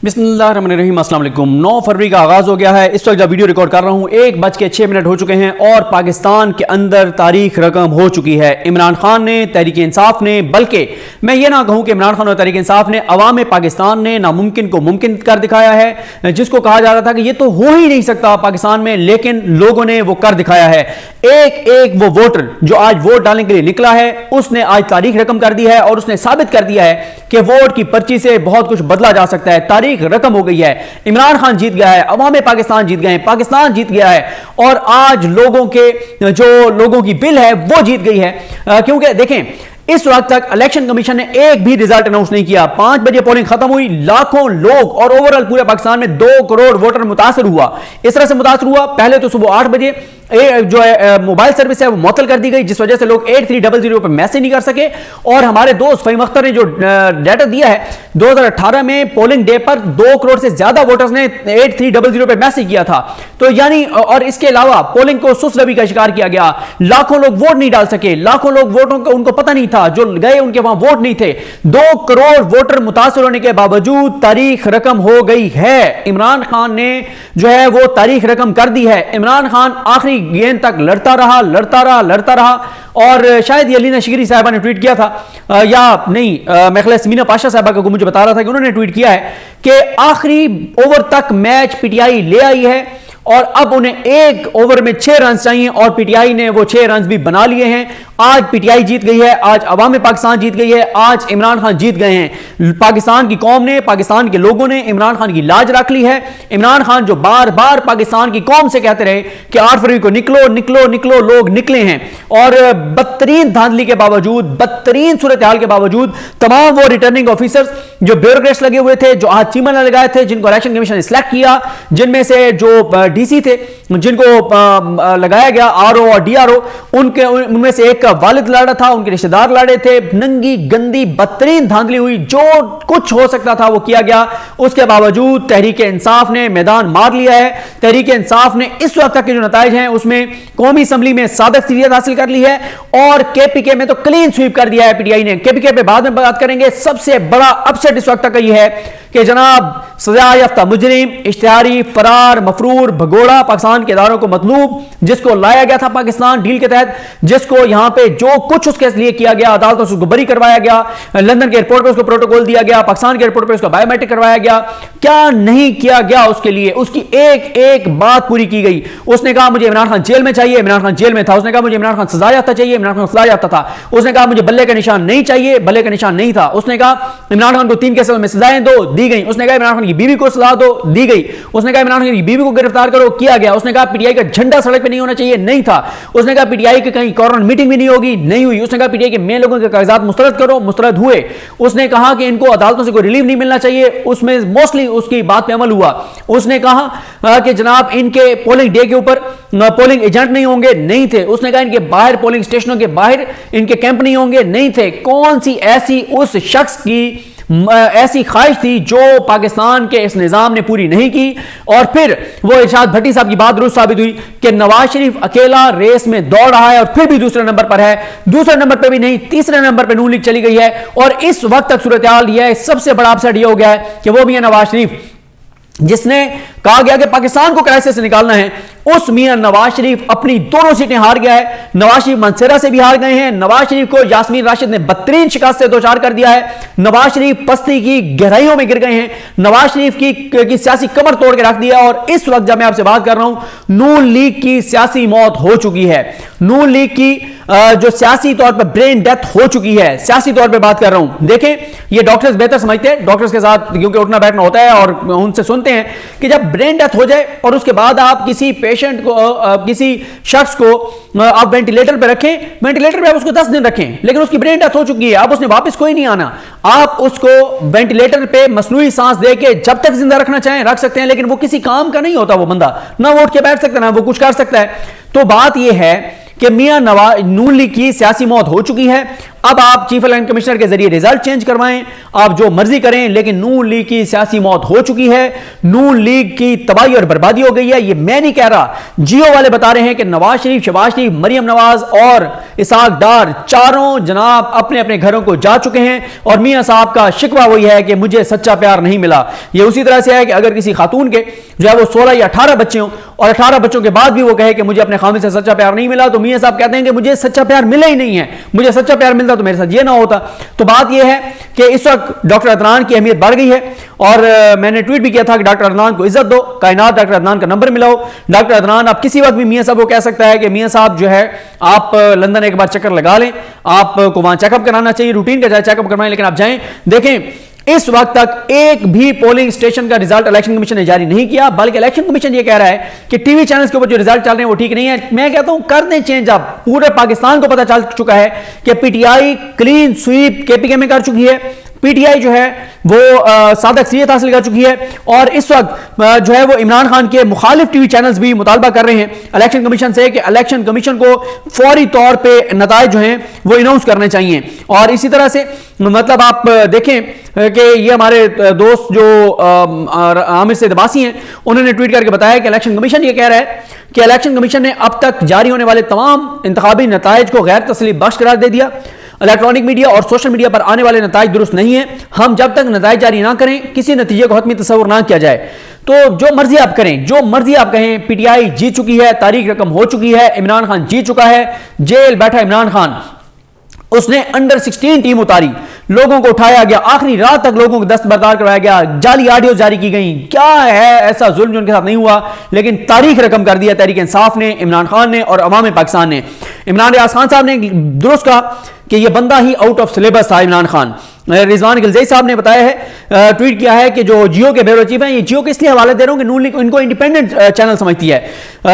बिस्मिल्लाहिर्रहमानिर्रहीम, अस्सलाम वालेकुम। 9 फरवरी का आगाज़ हो गया है। इस वक्त जब वीडियो रिकॉर्ड कर रहा हूँ 1:06 हो चुके हैं और पाकिस्तान के अंदर तारीख रकम हो चुकी है। इमरान खान ने, तहरीक इंसाफ ने, बल्कि मैं ये ना कहूँ कि इमरान खान और तहरीक इंसाफ ने, अवाम पाकिस्तान ने नामुमकिन को मुमकिन कर दिखाया है। जिसको कहा जा रहा था कि ये तो हो ही नहीं सकता पाकिस्तान में, लेकिन लोगों ने वो कर दिखाया है। एक एक वो वोटर जो आज वोट डालने के लिए निकला है, उसने आज तारीख रकम कर दी है और उसने साबित कर दिया है कि वोट की पर्ची से बहुत कुछ बदला जा सकता है। तारीख रकम हो गई है। इमरान खान जीत गया है, अवाम पाकिस्तान जीत गए हैं, पाकिस्तान जीत गया है और आज लोगों की बिल है वो जीत गई है। क्योंकि देखें, इस वक्त तक इलेक्शन कमीशन ने एक भी रिजल्ट अनाउंस नहीं किया। 5 बजे पोलिंग खत्म हुई, लाखों लोग और ओवरऑल पूरे पाकिस्तान में 2 करोड़ वोटर मुतासर हुआ। इस तरह से मुतासर हुआ, पहले तो सुबह 8 बजे जो है मोबाइल सर्विस है वो मुअत्तल कर दी गई, जिस वजह से लोग 8300 पर मैसेज नहीं कर सके। और हमारे दोस्त फहीम अख्तर ने जो डाटा दिया है, 2018 में पोलिंग डे पर 2 करोड़ से ज्यादा वोटर्स ने 8300 पर मैसेज किया था। तो यानी, और इसके अलावा पोलिंग को सुस्त रवि का शिकार किया गया। लाखों लोग वोट नहीं डाल सके, लाखों लोग वोटों का उनको पता नहीं था, जो गए उनके वहां वोट नहीं थे। 2 करोड़ वोटर मुतासर होने के बावजूद तारीख रकम हो गई है। इमरान खान ने जो है वो तारीख रकम कर दी है। इमरान खान आखिरी गेंद तक लड़ता रहा और शायद ये अलीना शिगरी साहबा ने ट्वीट किया था, या नहीं, मैं समीना पाशा साहबा को मुझे बता रहा था कि उन्होंने ट्वीट किया है कि आखिरी ओवर तक मैच पीटीआई ले आई है और अब उन्हें एक ओवर में 6 रन चाहिए और पीटीआई ने वो 6 रन भी बना लिए हैं। आज पीटीआई जीत गई है, आज अवाम पाकिस्तान जीत गई है, आज इमरान खान जीत गए हैं। पाकिस्तान की कौम ने, पाकिस्तान के लोगों ने इमरान खान की लाज रख ली है। इमरान खान जो बार बार पाकिस्तान की कौम से कहते रहे कि 8 फरवरी को निकलो निकलो निकलो, लोग निकले हैं और बदतरीन धांधली के बावजूद, बदतरीन सूरत हाल के बावजूद तमाम वो रिटर्निंग ऑफिसर्स जो ब्यूरोक्रेट्स लगे हुए थे, जो आज चीमन लगाए थे, जिनको इलेक्शन कमीशन ने सिलेक्ट किया, जिनमें से जो डीसी थे जिनको लगाया गया, आरओ और डीआरओ, उनमें से एक वालिद लड़ा था, उनके रिश्तेदार लड़े थे। नंगी गंदी बदतरीन धांधली हुई, जो कुछ हो सकता था वो किया गया। उसके बावजूद तहरीक इंसाफ ने मैदान मार लिया है। तहरीक इंसाफ ने इस वक्त तक के जो नताइज हैं उसमें कौमी असम्बली में सादक अक्सरियत हासिल कर ली है और केपीके में तो क्लीन स्वीप कर दिया है पीटीआई ने। केपीके पे बाद में बात करेंगे। सबसे बड़ा अपसेट इस वक्त तक का यह है कि जनाब सजा याफ्ता मुजरिम, इश्तिहारी, फरार, मफरूर, भगोड़ा, पाकिस्तान के इदारों को मतलूब, जिसको लाया गया था पाकिस्तान डील के तहत, जिसको यहां पे जो कुछ उसके लिए किया गया, अदालतों से उसको बरी करवाया गया, लंदन के एयरपोर्ट पे उसको प्रोटोकॉल दिया गया, पाकिस्तान के एयरपोर्ट पे उसका बायोमेट्रिक करवाया गया। क्या नहीं किया गया उसके लिए, उसकी एक एक बात पूरी की गई। उसने कहा मुझे इमरान खान जेल में चाहिए, इमरान खान जेल में था। उसने कहा मुझे इमरान खान सजा याफ्ता चाहिए, इमरान खान सजा याफ्ता था। उसने कहा मुझे बल्ले का निशान नहीं चाहिए, बल्ले का निशान नहीं था। उसने कहा इमरान खान को 3 केसों में सजाएं दो, दी गई। उसने कहा इमरान खान की बीवी को सजा दो, दी गई। उसने कहा इमरान खान की बीवी को गिरफ्तार करो, किया गया। उसने कहा पीटीआई का झंडा सड़क पे नहीं होना चाहिए, नहीं था। उसने कहा पीटीआई की कहीं कॉर्नर मीटिंग भी नहीं होगी, नहीं हुई। उसने कहा पीटीआई के मेन लोगों के कागजात मुस्तरद करो, मुस्तरद हुए। उसने कहा कि इनको अदालतों से कोई रिलीफ नहीं मिलना चाहिए, उसमें मोस्टली उसकी बात पे अमल हुआ। उसने कहा कि जनाब इनके पोलिंग डे के ऊपर पोलिंग एजेंट नहीं होंगे, नहीं थे। उसने कहा इनके बाहर पोलिंग स्टेशनों के बाहर इनके कैंप नहीं होंगे, नहीं थे। कौन सी ऐसी उस शख्स की ऐसी ख्वाहिश थी जो पाकिस्तान के इस निजाम ने पूरी नहीं की। और फिर वो इरशाद भट्टी साहब की बात दुरुस्त साबित हुई कि नवाज शरीफ अकेला रेस में दौड़ रहा है और फिर भी दूसरे नंबर पर है। दूसरे नंबर पर भी नहीं, तीसरे नंबर पर नून लीग चली गई है। और इस वक्त तक सूरत हाल यह सबसे बड़ा अपसेट यह हो गया है कि वो भी है नवाज शरीफ, जिसने कहा गया कि पाकिस्तान को क्राइसिस से निकालना है। उस मियां नवाज शरीफ अपनी दोनों सीटें हार गया है। नवाज शरीफ मंसेरा से भी हार गए हैं। नवाज शरीफ को यास्मीन राशिद ने बदतरीन शिकस्त से दो चार कर दिया है। नवाज शरीफ पस्ती की गहराइयों में गिर गए हैं। नवाज शरीफ की सियासी कमर तोड़ के रख दिया। और इस वक्त जब मैं आपसे बात कर रहा हूं, नून लीग की सियासी मौत हो चुकी है। नून लीग की जो सियासी तौर पर ब्रेन डेथ हो चुकी है, सियासी तौर पर बात कर रहा हूं। देखें, ये डॉक्टर्स बेहतर समझते हैं, डॉक्टर्स के साथ क्योंकि उठना बैठना होता है और उनसे सुनते हैं कि जब ब्रेन डेथ हो जाए और उसके बाद आप किसी पेशेंट को, किसी शख्स को आप वेंटिलेटर पे रखें, वेंटिलेटर पे आप उसको 10 दिन रखें, लेकिन उसकी ब्रेन डेथ हो चुकी है, अब उसने वापस कोई नहीं आना। आप उसको वेंटिलेटर पे मसनूई सांस दे के जब तक जिंदा रखना चाहें रख सकते हैं, लेकिन वो किसी काम का नहीं होता। वो बंदा ना वो उठ के बैठ सकता, ना वो कुछ कर सकता है। तो बात यह है कि मियां नून लीग की सियासी मौत हो चुकी है اب آپ چیف الیکشن کمشنر کے ذریعے ریزلٹ چینج کروائیں, آپ جو مرضی کریں, لیکن نون لیگ کی سیاسی موت ہو چکی ہے, نون لیگ کی تباہی اور بربادی ہو گئی ہے. یہ میں نہیں کہہ رہا, جیو والے بتا رہے ہیں کہ نواز شریف, شہباز شریف, مریم نواز اور اسحاق ڈار چاروں جناب اپنے اپنے گھروں کو جا چکے ہیں, اور میاں صاحب کا شکوہ وہی ہے کہ مجھے سچا پیار نہیں ملا. یہ اسی طرح سے ہے کہ اگر کسی خاتون کے جو ہے وہ 16 یا 18 بچے ہوں اور 18 بچوں کے بعد بھی وہ کہے کہ مجھے اپنے خاوند سے سچا پیار نہیں ملا, تو میاں صاحب کہتے ہیں کہ مجھے سچا پیار ملا ہی نہیں ہے, مجھے سچا پیار ملتا تو میرے ساتھ یہ نہ ہوتا. تو بات یہ ہے کہ اس وقت ڈاکٹر عدنان کی اہمیت بڑھ گئی ہے, اور میں نے ٹویٹ بھی کیا تھا کہ ڈاکٹر عدنان کو عزت دو, کائنات ڈاکٹر عدنان کا نمبر ملاؤ. ڈاکٹر عدنان آپ کسی وقت بھی میاں صاحب کو کہہ سکتا ہے کہ میاں صاحب جو ہے آپ لندن ایک بار چکر لگا لیں, آپ کو وہاں چیک اپ کرانا چاہیے, روٹین کا جائے چیک اپ کروائیں, لیکن آپ جائیں دیکھیں اس وقت تک ایک بھی پولنگ اسٹیشن کا رزلٹ الیکشن کمیشن نے جاری نہیں کیا, بلکہ الیکشن کمیشن یہ کہہ رہا ہے کہ ٹی وی چینلز کے اوپر جو رزلٹ چل رہے ہیں وہ ٹھیک نہیں ہے. میں کہتا ہوں کر دیں چینج. اب پورے پاکستان کو پتہ چل چکا ہے کہ P T I clean sweep K P کے میں کر چکی ہے, پی ٹی آئی جو ہے وہ سادہ اکثریت حاصل کر چکی ہے, اور اس وقت جو ہے وہ عمران خان کے مخالف ٹی وی چینلز بھی مطالبہ کر رہے ہیں الیکشن کمیشن سے کہ الیکشن کمیشن کو فوری طور پہ نتائج جو ہیں وہ اناؤنس کرنے چاہیے. اور اسی طرح سے مطلب آپ دیکھیں کہ یہ ہمارے دوست جو عامر سید عباسی ہیں, انہوں نے ٹویٹ کر کے بتایا کہ الیکشن کمیشن یہ کہہ رہا ہے کہ الیکشن کمیشن نے اب تک جاری ہونے والے تمام انتخابی نتائج کو غیر تسلیم بخش قرار دے دیا. الیکٹرانک میڈیا اور سوشل میڈیا پر آنے والے نتائج درست نہیں ہیں, ہم جب تک نتائج جاری نہ کریں کسی نتیجے کو حتمی تصور نہ کیا جائے. تو جو مرضی آپ کریں, جو مرضی آپ کہیں, پی ٹی آئی جیت چکی ہے, تاریخ رقم ہو چکی ہے, عمران خان جیت چکا ہے, جیل بیٹھا عمران خان, اس نے انڈر 16 ٹیم اتاری, لوگوں کو اٹھایا گیا, آخری رات تک لوگوں کو دستبردار کروایا گیا, جعلی آڈیو جاری کی گئیں. کیا ہے ایسا ظلم جو ان کے ساتھ نہیں ہوا, لیکن تاریخ رقم کر دیا تحریک انصاف نے, عمران خان نے اور عوام پاکستان نے. عمران ریاض خان صاحب نے درست کہا کہ یہ بندہ ہی آؤٹ آف سلیبس تھا عمران خان. رضوان گلزئی صاحب نے بتایا ہے, ٹویٹ کیا ہے کہ جو جیو کے بیورو چیف ہیں, یہ جیو کے اس لیے حوالے دے رہا ہوں کہ نون لیگ ان کو انڈیپینڈنٹ چینل سمجھتی ہے.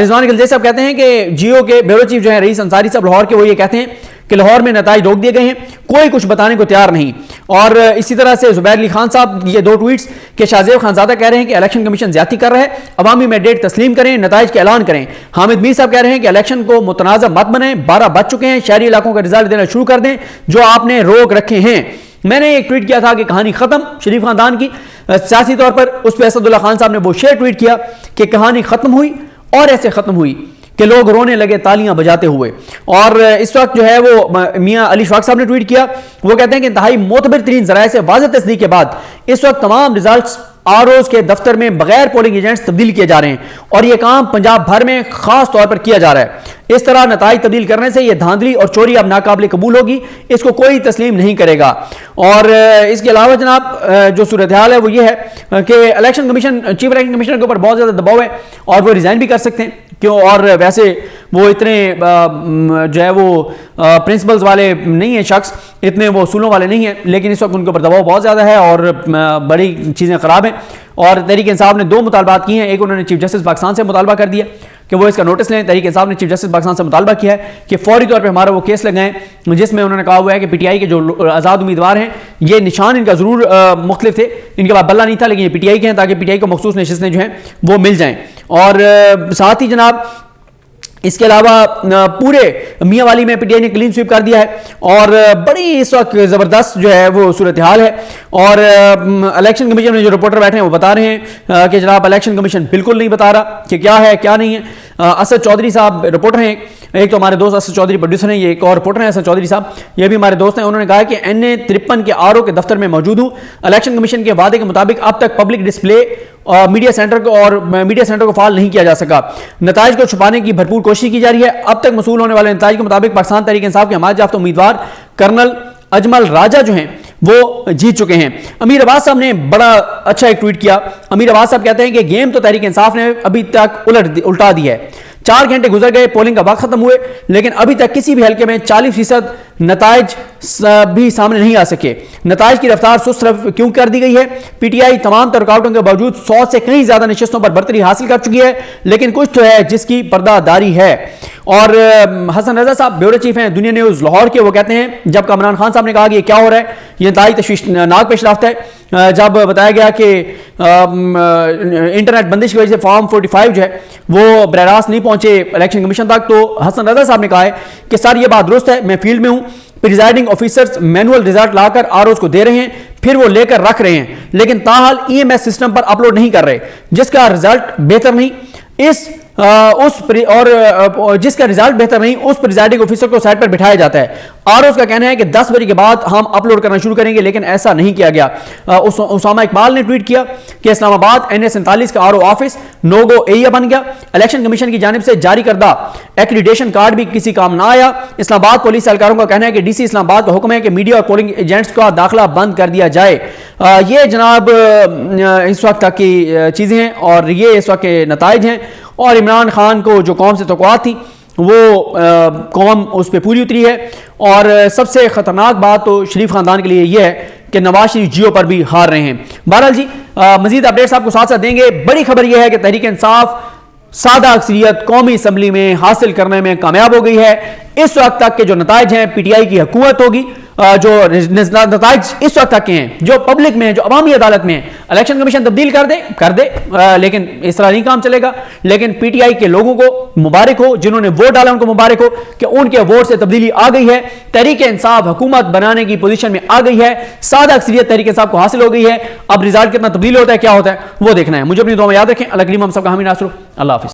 رضوان گلزئی صاحب کہتے ہیں کہ جیو کے بیورو چیف جو ہیں رئیس انصاری صاحب لاہور کے, وہ یہ کہتے ہیں کہ لاہور میں نتائج روک دیے گئے ہیں, کوئی کچھ بتانے کو تیار نہیں. اور اسی طرح سے زبیر علی خان صاحب یہ دو ٹویٹس کہ شاہزیب خانزادہ کہہ رہے ہیں کہ الیکشن کمیشن زیادتی کر رہا ہے, عوامی مینڈیٹ تسلیم کریں, نتائج کے اعلان کریں. حامد میر صاحب کہہ رہے ہیں کہ الیکشن کو متنازع مت بنائیں, 12 بج چکے ہیں, شہری علاقوں کا رزلٹ دینا شروع کر دیں جو آپ نے روک رکھے ہیں. میں نے ایک ٹویٹ کیا تھا کہ کہانی ختم شریف خاندان کی سیاسی طور پر, اس پہ اسد اللہ خان صاحب نے وہ شیئر ٹویٹ کیا کہ کہانی ختم ہوئی, اور ایسے ختم ہوئی کہ لوگ رونے لگے تالیاں بجاتے ہوئے. اور اس وقت جو ہے وہ میاں علی شفاق صاحب نے ٹویٹ کیا, وہ کہتے ہیں کہ انتہائی معتبر ترین ذرائع سے واضح تصدیق کے بعد اس وقت تمام ریزلٹس آر اوز کے دفتر میں بغیر پولنگ ایجنٹس تبدیل کیے جا رہے ہیں, اور یہ کام پنجاب بھر میں خاص طور پر کیا جا رہا ہے. اس طرح نتائج تبدیل کرنے سے یہ دھاندلی اور چوری اب ناقابل قبول ہوگی, اس کو کوئی تسلیم نہیں کرے گا. اور اس کے علاوہ جناب جو صورتحال ہے وہ یہ ہے کہ election commission, chief election commissioner کے اوپر بہت زیادہ دباؤ ہے, اور وہ ریزائن بھی کر سکتے ہیں کیوں, اور ویسے وہ اتنے جو ہے وہ پرنسپلز والے نہیں ہیں شخص, اتنے وہ اصولوں والے نہیں ہیں, لیکن اس وقت ان کے اوپر دباؤ بہت زیادہ ہے اور بڑی چیزیں خراب ہیں. اور تحریک انصاف نے 2 مطالبات کیے ہیں, ایک انہوں نے چیف جسٹس پاکستان سے مطالبہ کر دیا کہ وہ اس کا نوٹس لیں. تحریک انصاف نے چیف جسٹس پاکستان سے مطالبہ کیا ہے کہ فوری طور پہ ہمارا وہ کیس لگائیں جس میں انہوں نے کہا ہوا ہے کہ پی ٹی آئی کے جو آزاد امیدوار ہیں, یہ نشان ان کا ضرور مختلف تھے, ان کے بعد بلہ نہیں تھا, لیکن یہ پی ٹی آئی کے ہیں تاکہ پی ٹی آئی کو مخصوص نشستیں جو ہیں وہ مل جائیں. اور ساتھ ہی جناب اس کے علاوہ پورے میاں والی میں پی ٹی آئی نے کلین سویپ کر دیا ہے, اور بڑی اس وقت زبردست جو ہے وہ صورتحال ہے. اور الیکشن کمیشن میں جو رپورٹر بیٹھے ہیں وہ بتا رہے ہیں کہ جناب الیکشن کمیشن بالکل نہیں بتا رہا کہ کیا ہے کیا نہیں ہے. اسد چودھری صاحب رپورٹر ہیں, ایک تو ہمارے دوست اسد چودھری پروڈیوسر ہیں, یہ ایک اور رپورٹر ہیں اسد چودھری صاحب, یہ بھی ہمارے دوست ہیں. انہوں نے کہا کہ NA53 کے RO کے دفتر میں موجود ہوں, الیکشن کمیشن کے وعدے کے مطابق اب تک پبلک ڈسپلے میڈیا سینٹر کو فعال نہیں کیا جا سکا. نتائج کو چھپانے کی بھرپور کوشش کی جا رہی ہے. اب تک موصول ہونے والے نتائج کے مطابق پاکستان تحریک انصاف کے حمایت یافتہ امیدوار کرنل اجمل راجہ جو ہیں وہ جیت چکے ہیں. امیر عباس صاحب نے بڑا اچھا ایک ٹویٹ کیا. امیر عباس صاحب کہتے ہیں کہ گیم تو تحریک انصاف نے ابھی تک الٹا دی ہے. 4 گھنٹے گزر گئے, پولنگ کا وقت ختم ہوئے, لیکن ابھی تک کسی بھی حلقے میں 40% نتائج بھی سامنے نہیں آ سکے. نتائج کی رفتار سست کیوں کر دی گئی ہے؟ پی ٹی آئی تمام رکاوٹوں کے باوجود 100 سے کہیں زیادہ نشستوں پر برتری حاصل کر چکی ہے, لیکن کچھ تو ہے جس کی پردہ داری ہے. اور حسن رضا صاحب بیورو چیف ہیں دنیا نیوز لاہور کے, وہ کہتے ہیں جب کامران خان صاحب نے کہا کہ یہ کیا ہو رہا ہے, یہ انتہائی تشویشناک پیش رفت ہے. جب بتایا گیا کہ انٹرنیٹ بندش کی وجہ سے فارم 45 جو ہے وہ براہ راست نہیں پہنچے الیکشن کمیشن تک, تو حسن رضا صاحب نے کہا ہے کہ سر یہ بات درست ہے, میں فیلڈ میں ہوں, प्रिजाइडिंग ऑफिसर्स मैनुअल रिजल्ट लाकर आरओज को दे रहे हैं, फिर वो लेकर रख रहे हैं, लेकिन ताहाल ईएमएस सिस्टम पर अपलोड नहीं कर रहे, जिसका रिजल्ट बेहतर नहीं जिसका रिजल्ट बेहतर नहीं उस प्रिजाइडिंग ऑफिसर को साइट पर बिठाया जाता है। आरओज का कहना है कि 10 बजे के बाद हम अपलोड करना शुरू करेंगे, लेकिन ऐसा नहीं किया गया। उसामा इकबाल ने ट्वीट किया कि इस्लामाबाद NA47 का आरओ ऑफिस नोगो एरिया बन गया। इलेक्शन कमीशन की जानिब से जारी करदा एक्रीडेशन कार्ड भी किसी काम ना आया। इस्लामाबाद पुलिस एहलकारों का कहना है कि DC इस्लामाबाद का हुक्म है कि मीडिया और पोलिंग एजेंट्स का दाखिला बंद कर दिया जाए। ये जनाब इस वक्त तक की चीजें हैं और ये इस वक्त के नताइज हैं। और इमरान खान को जो कौम से तवक्कुआत थी वो कौम उस पर पूरी उतरी है। और सबसे खतरनाक बात तो शरीफ खानदान के लिए यह है कि नवाज शरीफ जियो पर भी हार रहे हैं। बहरहाल जी मजीद अपडेट्स आपको साथ साथ देंगे। बड़ी खबर यह है कि तहरीक इंसाफ सादा अक्सरियत कौमी असम्बली में हासिल करने में कामयाब हो गई है। इस वक्त तक के जो नताइज हैं PTI की हुकूमत होगी। जो नताइज इस वक्त तक के हैं जो पब्लिक में जो अवामी अदालत में है, इलेक्शन कमीशन तब्दील कर दे लेकिन इस तरह नहीं काम चलेगा। लेकिन PTI के लोगों को मुबारक हो, जिन्होंने वोट डाला उनको मुबारक हो कि उनके वोट से तब्दीली आ गई है। तहरीक इंसाफ हुकूमत बनाने की पोजीशन में आ गई है। सादा अक्सरियत तहरीक इंसाफ को हासिल हो गई है। अब रिजल्ट कितना तब्दील होता है, क्या होता है वो देखना है। मुझे अपनी दुआ में याद रखें। अल्लाह करीम हम सबका हामी नासर। अल्लाह हाफिज़।